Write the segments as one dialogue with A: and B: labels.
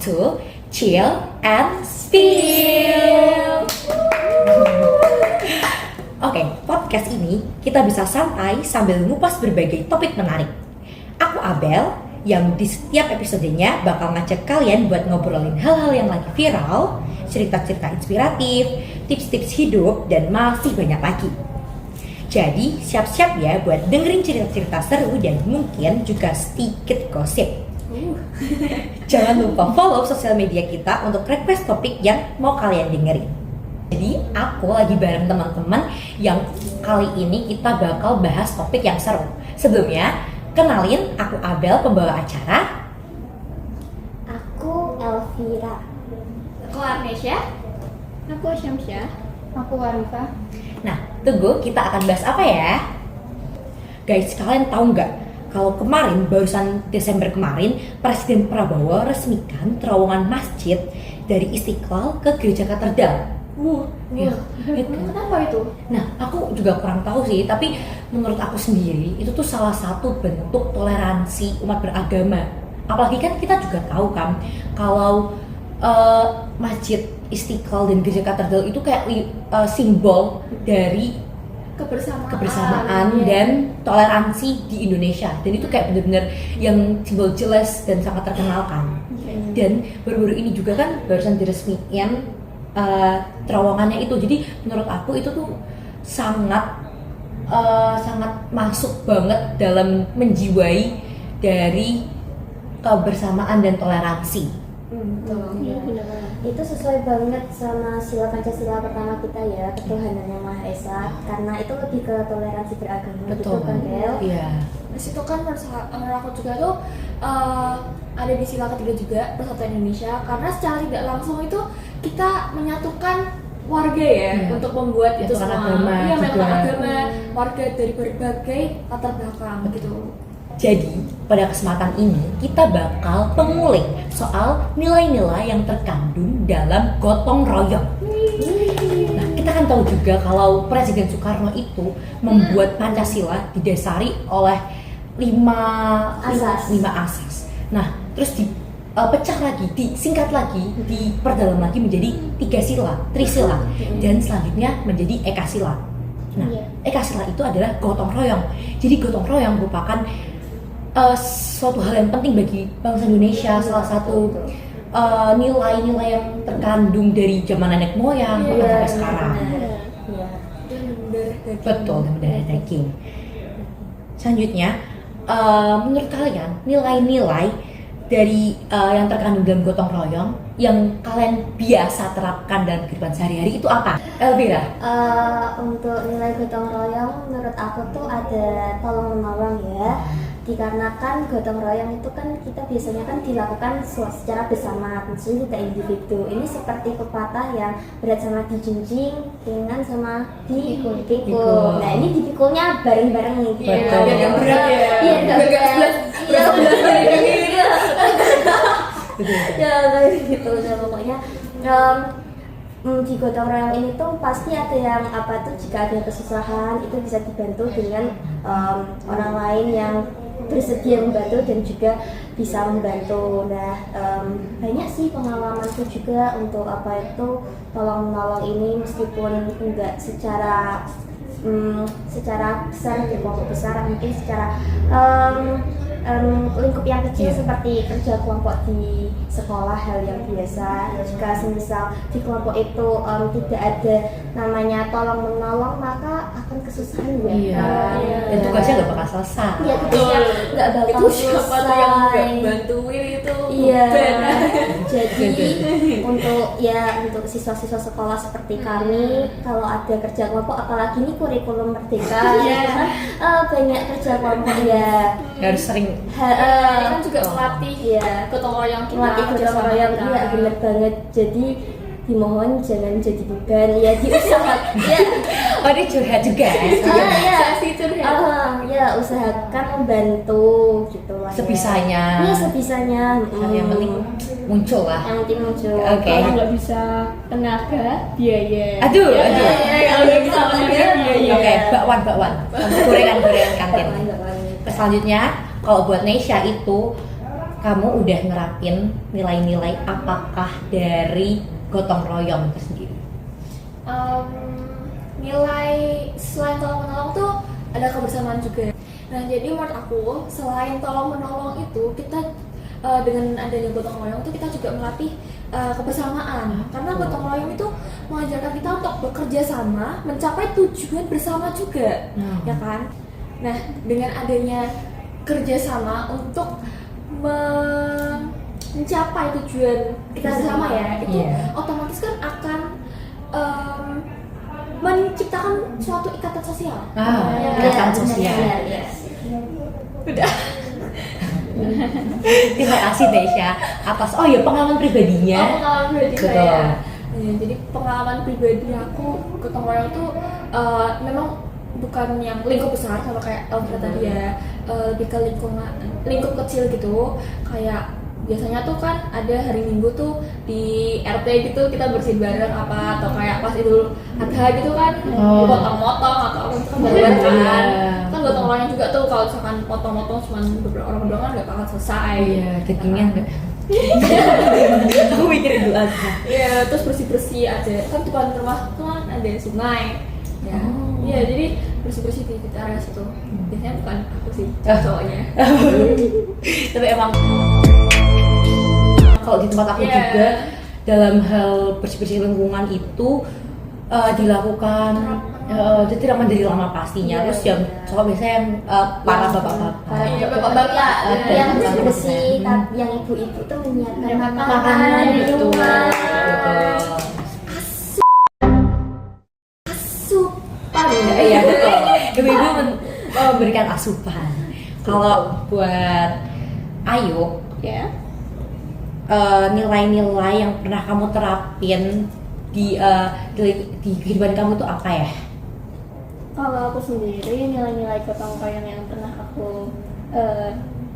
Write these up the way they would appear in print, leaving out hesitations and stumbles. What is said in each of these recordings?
A: to Chill and Spill. Oke, podcast ini kita bisa santai sambil ngupas berbagai topik menarik. Aku Abel, yang di setiap episodenya bakal ngajak kalian buat ngobrolin hal-hal yang lagi viral, cerita-cerita inspiratif, tips-tips hidup, dan masih banyak lagi. Jadi siap-siap ya buat dengerin cerita-cerita seru dan mungkin juga sedikit gosip. Jangan lupa follow sosial media kita untuk request topik yang mau kalian dengerin. Jadi aku lagi bareng teman-teman yang kali ini kita bakal bahas topik yang seru. Sebelumnya, kenalin, aku Abel, pembawa acara.
B: Aku Elvira.
C: Aku Arnesya. Aku Syamsyah. Aku Warifah.
A: Nah, tunggu, kita akan bahas apa ya? Guys, kalian tahu nggak? Kalau kemarin, barusan Desember kemarin, Presiden Prabowo resmikan terowongan masjid dari Istiqlal ke Gereja Katedral. Ya,
C: Kenapa itu?
A: Nah, aku juga kurang tahu sih, tapi menurut aku sendiri itu tuh salah satu bentuk toleransi umat beragama. Apalagi kan kita juga tahu kan, kalau Masjid Istiqlal dan Gereja Katedral itu kayak simbol dari kebersamaan dan toleransi di Indonesia, dan itu kayak benar-benar yang simbol jelas dan sangat terkenal kan. Dan baru-baru ini juga kan barusan diresmikan terowongannya itu. Jadi menurut aku itu tuh sangat masuk banget dalam menjiwai dari kebersamaan dan toleransi.
B: Itu sesuai banget sama sila Pancasila pertama kita ya, ketuhanan yang Maha Esa, karena itu lebih ke toleransi beragama.
A: Betul
B: kan, Del?
A: Iya.
C: Di situ kan menurut aku juga tuh ada di sila ketiga juga, Persatuan Indonesia, karena secara tidak langsung itu kita menyatukan warga ya, untuk membuat itu semua.
A: Agama
C: Iya,
A: juga.
C: agama, warga dari berbagai latar belakang gitu.
A: Jadi pada kesempatan ini kita bakal pengulik soal nilai-nilai yang terkandung dalam gotong royong. Nah, kita kan tahu juga kalau Presiden Soekarno itu membuat Pancasila didasari oleh lima asas. Nah, terus dipecah lagi, disingkat lagi, diperdalam lagi menjadi 3 sila, trisila, dan selanjutnya menjadi ekasila. Nah, ekasila itu adalah gotong royong. Jadi gotong royong merupakan suatu hal yang penting bagi bangsa Indonesia, salah satu nilai-nilai yang terkandung dari zaman nenek moyang sampai sekarang. Betul, dan berdarah daging. Selanjutnya, menurut kalian nilai-nilai dari yang terkandung dalam gotong royong yang kalian biasa terapkan dalam kehidupan sehari-hari itu apa? Elvira?
B: Untuk nilai gotong royong, menurut aku tuh ada tolong menolong ya. Dikarenakan gotong royong itu kan kita biasanya kan dilakukan secara bersama, maksudnya tidak individu. Ini seperti pepatah yang berat sama dijunjing, ringan sama dipikul. Nah, ini dipikulnya bareng-bareng nih.
A: Betul.
C: Biar yang berat ya.
B: Iya, enggak berat. Ya, kayak gitu. Nah, pokoknya di gotong royong ini tuh pasti ada yang jika ada kesusahan itu bisa dibantu dengan orang lain yang bersedia membantu dan juga bisa membantu. Nah, banyak sih pengalamanku juga untuk tolong menolong ini, meskipun enggak secara besar di kelompok besar, mungkin secara lingkup yang kecil seperti kerja kelompok di sekolah, hal yang biasa. Jika semisal di kelompok itu tidak ada namanya tolong menolong, maka akan kesusahan ya.
A: Dan tugasnya nggak bakal selesai.
B: Iya, tugasnya nggak bakal
C: Itu siapa tuh yang nggak bantuin itu?
B: Iya. Jadi untuk siswa-siswa sekolah seperti kami, kalau ada kerja kelompok, apalagi ini kurikulum merdeka, banyak kerja kelompok ya.
A: Harus sering.
C: Kan juga melatih gotong royong kita.
B: Melatih gotong royong, iya benar banget. Jadi dimohon jangan jadi beban ya, diusahakan ya.
A: Oh, ini curhat juga ya?
B: Ya usahakan membantu gitu lah.
A: Sebisanya.
B: Iya, sebisanya.
A: Yang penting muncul lah.
B: Yang penting muncul.
A: Oke.
C: Kalau nggak bisa tenaga, biaya.
A: Aduh.
C: Kalau nggak bisa tenaga, biaya.
A: Oke, bakwan. Gorengan kantin. Selanjutnya, kalau buat Nesya itu kamu udah nerapin nilai-nilai apakah dari gotong royong itu sendiri?
C: Nilai selain tolong menolong tuh ada kebersamaan juga. Nah jadi menurut aku selain tolong menolong itu kita dengan adanya gotong royong itu kita juga melatih kebersamaan. Karena gotong royong itu mengajarkan kita untuk bekerja sama mencapai tujuan bersama juga, ya kan? Nah dengan adanya kerjasama untuk mencapai tujuan kita bersama ya, itu otomatis kan akan menciptakan suatu ikatan sosial.
A: Ikatan sosial.
C: Udah.
A: Terima kasih Desya atas pengalaman pribadinya.
C: Pengalaman pribadi
A: Betul.
C: saya. Ya, jadi pengalaman pribadi aku gotong royong tuh memang bukan yang lingkup besar sama kayak Elvira tadi ya, lebih ke lingkup kecil gitu. Kayak biasanya tuh kan ada hari Minggu tuh di RT gitu kita bersihin bareng apa, atau kayak pas Idul Adha gitu kan potong-potong atau apa itu kan bareng kan. Kan gotong royong juga tuh kalau misalkan potong-potong cuma beberapa orang doang kan nggak bakal selesai.
A: Iya, dagingnya enggak. Aku mikir Idul Adha.
C: Iya, terus bersih-bersih ada kan depan rumah tuh kan ada sungai. Ya. Iya, jadi bersih-bersih di area situ. Biasanya bukan aku sih, cowoknya.
A: Tapi emang kalau di tempat aku juga dalam hal bersih-bersih lingkungan itu dilakukan tidak menjadi lama pastinya. Terus yang soal biasanya yang para bapak-bapak.
C: Iya, bapak-bapak
B: yang bersih, yang ibu-ibu tuh menyiapkan
A: Makanan
B: di
A: itu.
B: rumah.
C: asupan.
A: Iya betul. Ibu-ibu memberikan asupan. Kalau buat Ayu,
C: Ya.
A: nilai-nilai yang pernah kamu terapin di kehidupan kamu itu apa ya?
D: Kalau aku sendiri, nilai-nilai gotong royong yang pernah aku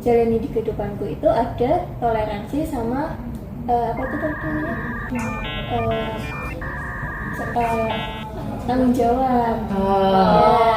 D: jalani di kehidupanku itu ada toleransi sama apa itu namanya? Tanggung jawab.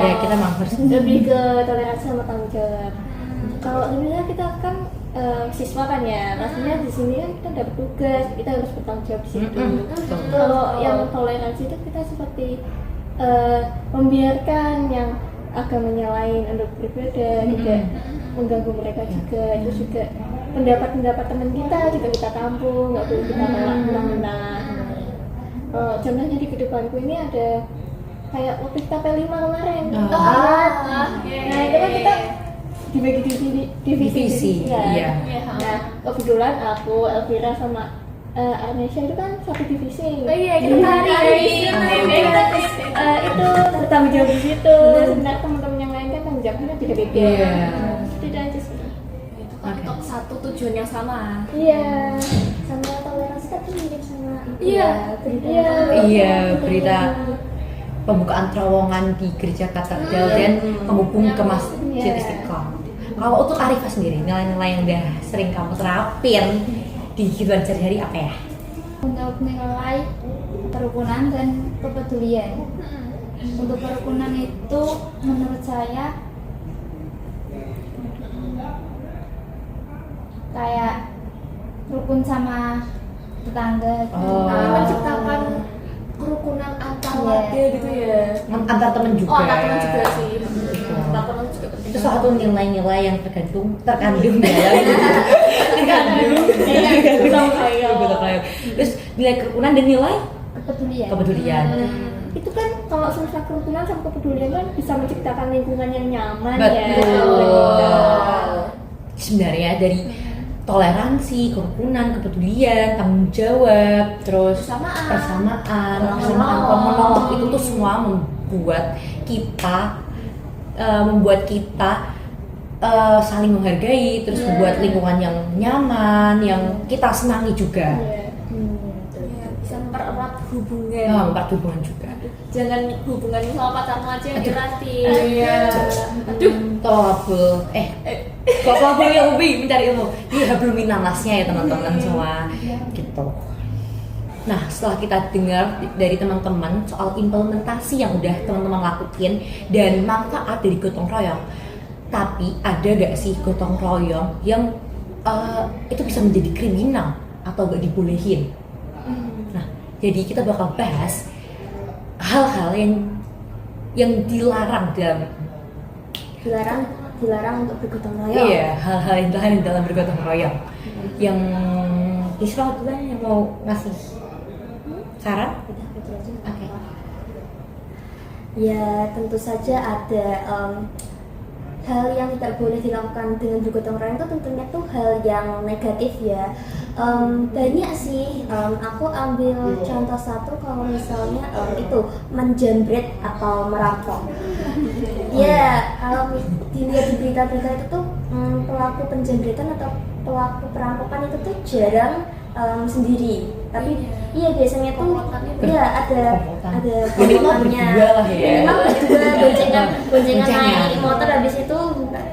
A: Ya kita memang harus
D: Lebih ke toleransi sama tanggung jawab. Kalau sebenarnya kita kan siswa kan ya, pastinya di sini kan kita dapat tugas, kita harus bertanggung jawab di situ. Kalau yang toleransi itu kita seperti membiarkan yang agamanya lain untuk beribadah, tidak mengganggu mereka juga. Itu juga pendapat teman kita juga kita tampung, nggak boleh kita tolak mentah-mentah. Contohnya di kehidupanku ini ada kayak waktu kita P5 kemarin. Nah itu kan kita dibagi divisi kan.
A: Iya.
D: Nah kebetulan aku, Elvira sama Arnesha itu kan satu divisi.
C: Oh iya, kita hari.
D: Itu bertanggung jawab di situ. Sebenarnya teman-teman yang lain kan tanggung jawabnya beda-beda.
A: Iya.
D: Tidak aja sih.
C: Itu kan untuk satu tujuan yang sama.
D: Iya.
B: Sama toleransi tapi mirip sama itu
C: Iya.
B: ya,
A: Iya, berita pembukaan terowongan di gereja katedral dan penghubung ke Masjid Istiqlal. Kalau untuk Arifah sendiri, nilai-nilai yang udah sering kamu terapin di kehidupan sehari-hari apa ya?
E: Untuk nilai kerukunan dan kepedulian. Untuk kerukunan itu menurut saya kayak rukun sama tetangga gitu.
C: Menciptakan kerukunan antar warga gitu ya.
A: Antar temen juga.
C: Oh, antar teman juga sih. Antar teman juga penting.
A: Itu suatu nilai-nilai yang terkandung dalam terus nilai kerukunan dan nilai
E: Kepedulian.
A: kepedulian.
D: Itu kan kalau selesai kerukunan sama kepedulian kan bisa menciptakan lingkungan yang nyaman ya.
A: Betul. Sebenarnya dari toleransi, kerukunan, kepedulian, tanggung jawab, terus persamaan, tolong menolong itu tuh semua membuat kita saling menghargai, terus membuat lingkungan yang nyaman, yang kita senangi juga.
C: Ya, bisa mempererat hubungan.
A: Mempererat hubungan juga.
C: Jangan hubungan sama pacarmu aja yang dilatih.
A: Iya. Aduh, tolabul. Tolabul ya Ubi mencari ilmu. Ini hablum minanasnya ya teman-teman semua. Gitu. Nah, setelah kita dengar dari teman-teman soal implementasi yang udah teman-teman lakuin dan manfaat dari gotong royong, tapi ada gak sih gotong royong yang itu bisa menjadi kriminal atau gak dibolehin. Nah, jadi kita bakal bahas hal-hal yang dilarang
B: untuk bergotong royong.
A: Iya, hal-hal yang dilarang dalam bergotong royong. Yang Isra juga yang mau ngasih saran? Oke.
B: Ya, tentu saja ada hal yang tidak boleh dilakukan dengan bergotong royong itu tentunya tuh hal yang negatif ya. Banyak sih, aku ambil contoh satu kalau misalnya itu menjambret atau merampok. Ya, kalau dilihat di berita-berita itu tuh pelaku penjambretan atau pelaku perampokan itu tuh jarang sendiri, tapi iya biasanya tuh ya ada
A: minimal berdua lah ya.
B: minimal berdua boncengan naik motor, habis itu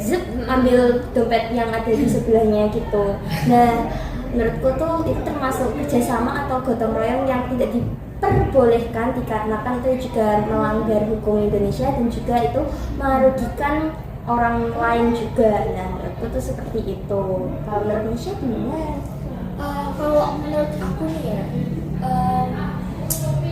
B: zip ambil dompet yang ada di sebelahnya gitu. Nah, menurutku tuh itu termasuk kerjasama atau gotong royong yang tidak diperbolehkan dikarenakan itu juga melanggar hukum Indonesia dan juga itu merugikan orang lain juga. Nah, menurutku tuh seperti itu. Kalau menurut Indonesia gimana?
C: Kalau menurut aku nih ya,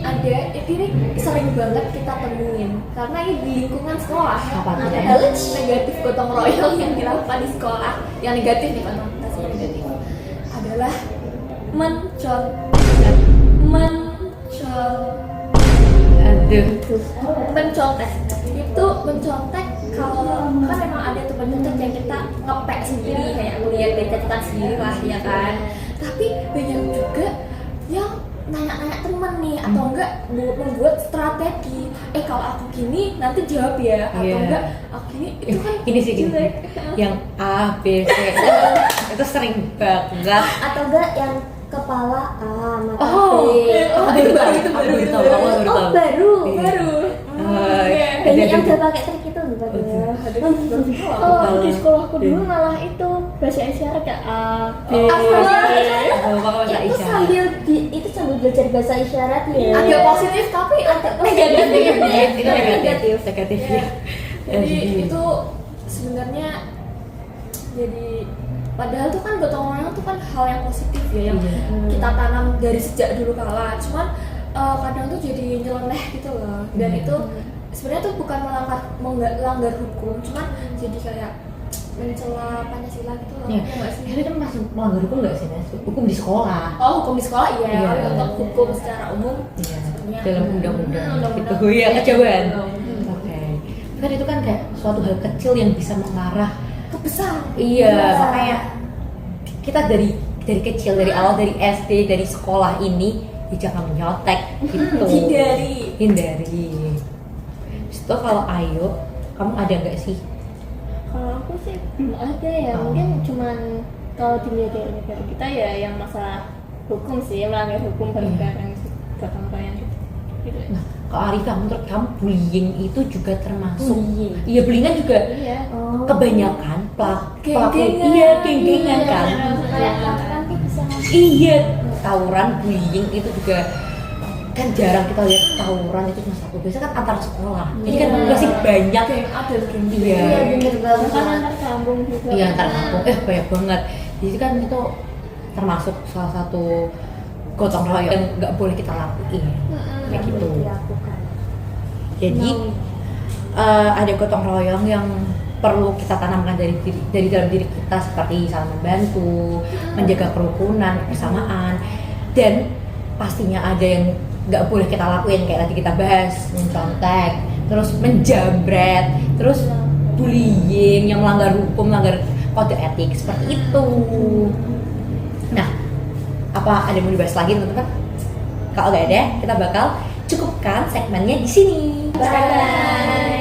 C: ada ini sering banget kita temuin karena ini di lingkungan sekolah. Ada hal negatif gotong royong yang dilakukan di sekolah. Yang negatif nih konotasinya negatif adalah mencontek. Itu mencontek kalau kan memang ada tuh pencontek yang kita ngepek sendiri kayak kuliah dari catatan sendiri lah ya kan. Tapi banyak juga yang nanya-nanya temen nih atau enggak membuat strategi. Kalau aku gini nanti jawab ya, atau enggak aku gini itu kan
A: Ini sih
C: jelek.
A: yang A, B, C itu sering banget.
B: Atau enggak yang kepala A, mata
A: Oh,
B: B.
A: aku baru tahu.
B: Baru. Banyak yang
A: Ada
B: udah pakai trik itu loh padahal.
D: Oh, di sekolahku dulu malah itu bahasa isyarat ya A, B,
A: bahasa
B: Itu sambil belajar bahasa isyarat ya.
C: Ada positif tapi ada negatif.
A: itu negatif ya.
C: Jadi itu sebenarnya jadi padahal tuh kan gotong royong tuh kan hal yang positif ya yang kita tanam dari sejak dulu kala. Cuman kadang tuh jadi nyeleneh gitu loh. Dan itu sebenarnya tuh bukan melanggar hukum, cuman jadi kayak mencela Pancasila gitu loh.
A: Ya,
C: nggak sih?
A: itu masuk melanggar hukum nggak sih, Mas? Hukum di sekolah.
C: Oh, hukum di sekolah iya.
A: Iya.
C: Untuk hukum secara umum
A: Iya,
C: sebenarnya
A: dalam undang-undang
C: undang-undang.
A: gitu ya, kejauhan.
C: Hmm.
A: Oke. Kan itu kan kayak suatu hal kecil yang bisa mengarah.
C: Kebesar.
A: Iya,
B: Iya.
A: makanya kita dari kecil, dari awal, dari SD, dari sekolah ini ya jangan menyontek gitu. Hindari. Itu kalau Ayu, kamu ada nggak sih?
D: Kalau aku sih belum ada ya, mungkin cuman kalau dilihat dari negara kita ya yang masalah hukum sih, melanggar hukum bareng-bareng gotong royong gitu.
A: Nah, kalau Arifah, menurut kamu bullying itu juga termasuk?
B: Bullying.
A: Iya, bullying kan juga
D: Iya.
A: kebanyakan pelaku
C: Geng-gengan.
A: iya geng-gengan kan.
E: Kayak nanti bisa
A: Iya, tawuran, bullying itu juga kan jarang kita lihat tawuran itu cuma satu, biasanya kan antar sekolah. Jadi kan masih banyak
C: Ada geng.
A: iya.
B: Iya bener banget.
D: Kan antar kampung juga.
A: Iya, antar kampung. Banyak banget. Jadi kan itu termasuk salah satu gotong royong yang nggak boleh kita lakuin. Kayak gitu.
B: Dilakukan.
A: Jadi ada gotong royong yang perlu kita tanamkan dari dalam diri kita, seperti saling membantu, menjaga kerukunan, kebersamaan, dan pastinya ada yang nggak boleh kita lakuin kayak tadi kita bahas, mencontek, terus menjambret, terus bullying yang melanggar hukum, melanggar kode etik seperti itu. Nah, apa ada yang mau dibahas lagi teman-teman? Kalau nggak ada, kita bakal cukupkan segmennya di sini.
B: Bye.